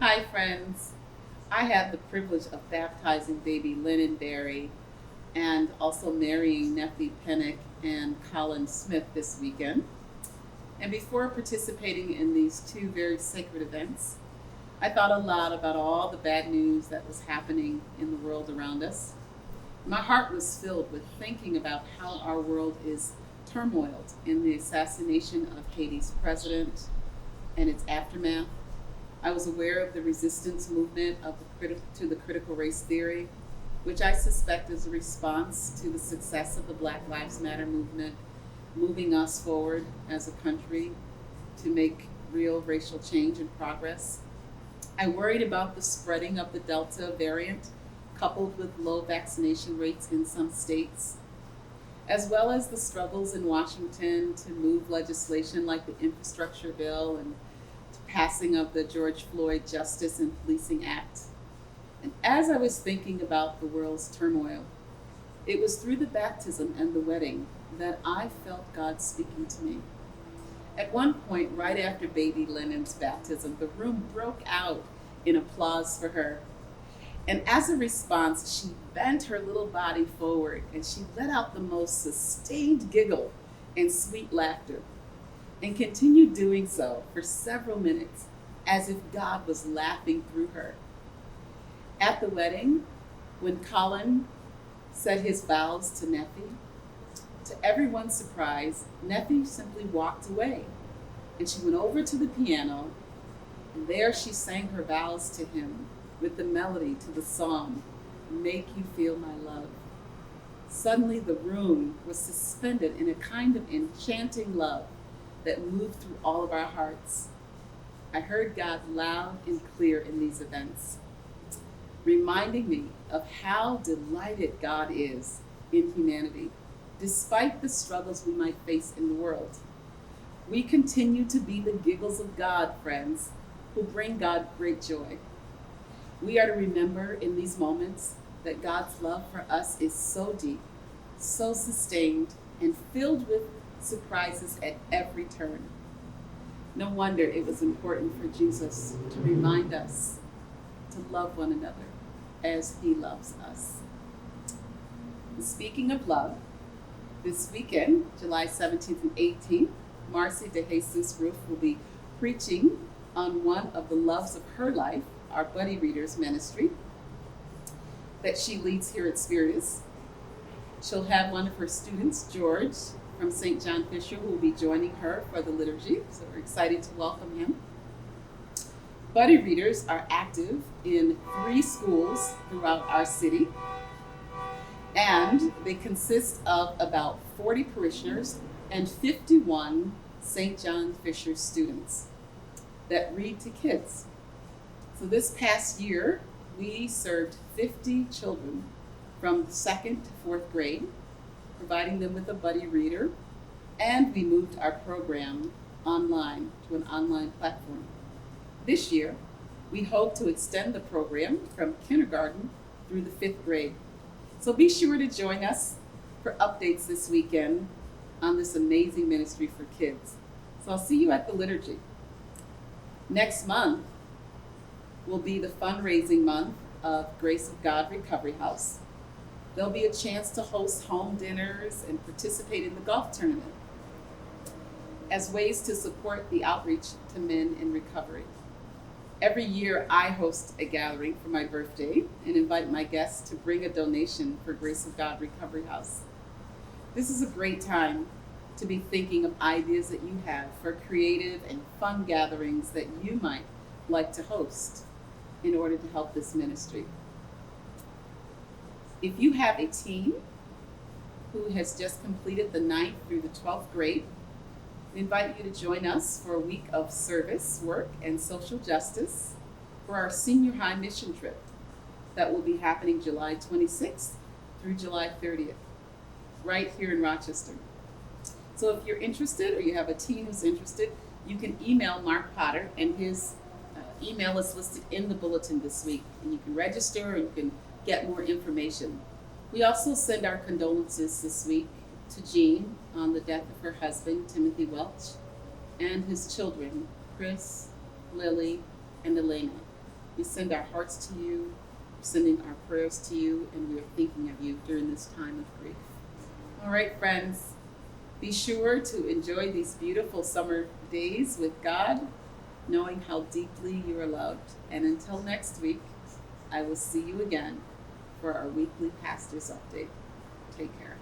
Hi, friends. I had the privilege of baptizing baby Lennon Berry and also marrying Nephi Pennick and Colin Smith this weekend. And before participating in these two very sacred events, I thought a lot about all the bad news that was happening in the world around us. My heart was filled with thinking about how our world is turmoiled in the assassination of Haiti's president and its aftermath. I was aware of the resistance movement to the critical race theory, which I suspect is a response to the success of the Black Lives Matter movement, moving us forward as a country to make real racial change and progress. I worried about the spreading of the Delta variant, coupled with low vaccination rates in some states, as well as the struggles in Washington to move legislation like the infrastructure bill and passing of the George Floyd Justice and Policing Act. And as I was thinking about the world's turmoil, it was through the baptism and the wedding that I felt God speaking to me. At one point, right after baby Lennon's baptism, the room broke out in applause for her. And as a response, she bent her little body forward and she let out the most sustained giggle and sweet laughter, and continued doing so for several minutes as if God was laughing through her. At the wedding, when Colin said his vows to Nephi, to everyone's surprise, Nephi simply walked away and she went over to the piano, and there she sang her vows to him with the melody to the song, "Make You Feel My Love." Suddenly the room was suspended in a kind of enchanting love that moved through all of our hearts. I heard God loud and clear in these events, reminding me of how delighted God is in humanity, despite the struggles we might face in the world. We continue to be the giggles of God, friends, who bring God great joy. We are to remember in these moments that God's love for us is so deep, so sustained, and filled with surprises at every turn. No wonder it was important for Jesus to remind us to love one another as he loves us. And speaking of love, this weekend, July 17th and 18th, Marcy de Jesus Roof will be preaching on one of the loves of her life, our Buddy Readers ministry that she leads here at Spiritus. She'll have one of her students, George, from St. John Fisher, who will be joining her for the liturgy, so we're excited to welcome him. Buddy Readers are active in 3 schools throughout our city, and they consist of about 40 parishioners and 51 St. John Fisher students that read to kids. So this past year, we served 50 children from 2nd to 4th grade, providing them with a buddy reader, and we moved our program online to an online platform. This year, we hope to extend the program from kindergarten through the 5th grade. So be sure to join us for updates this weekend on this amazing ministry for kids. So I'll see you at the liturgy. Next month will be the fundraising month of Grace of God Recovery House. There'll be a chance to host home dinners and participate in the golf tournament as ways to support the outreach to men in recovery. Every year I host a gathering for my birthday and invite my guests to bring a donation for Grace of God Recovery House. This is a great time to be thinking of ideas that you have for creative and fun gatherings that you might like to host in order to help this ministry. If you have a teen who has just completed the 9th through the 12th grade, we invite you to join us for a week of service, work, and social justice for our senior high mission trip that will be happening July 26th through July 30th, right here in Rochester. So if you're interested or you have a teen who's interested, you can email Mark Potter, and his email is listed in the bulletin this week, and you can register and you can get more information. We also send our condolences this week to Jean on the death of her husband, Timothy Welch, and his children, Chris, Lily, and Elena. We send our hearts to you, sending our prayers to you, and we are thinking of you during this time of grief. All right, friends, be sure to enjoy these beautiful summer days with God, knowing how deeply you are loved. And until next week, I will see you again for our weekly Pastor's Update. Take care.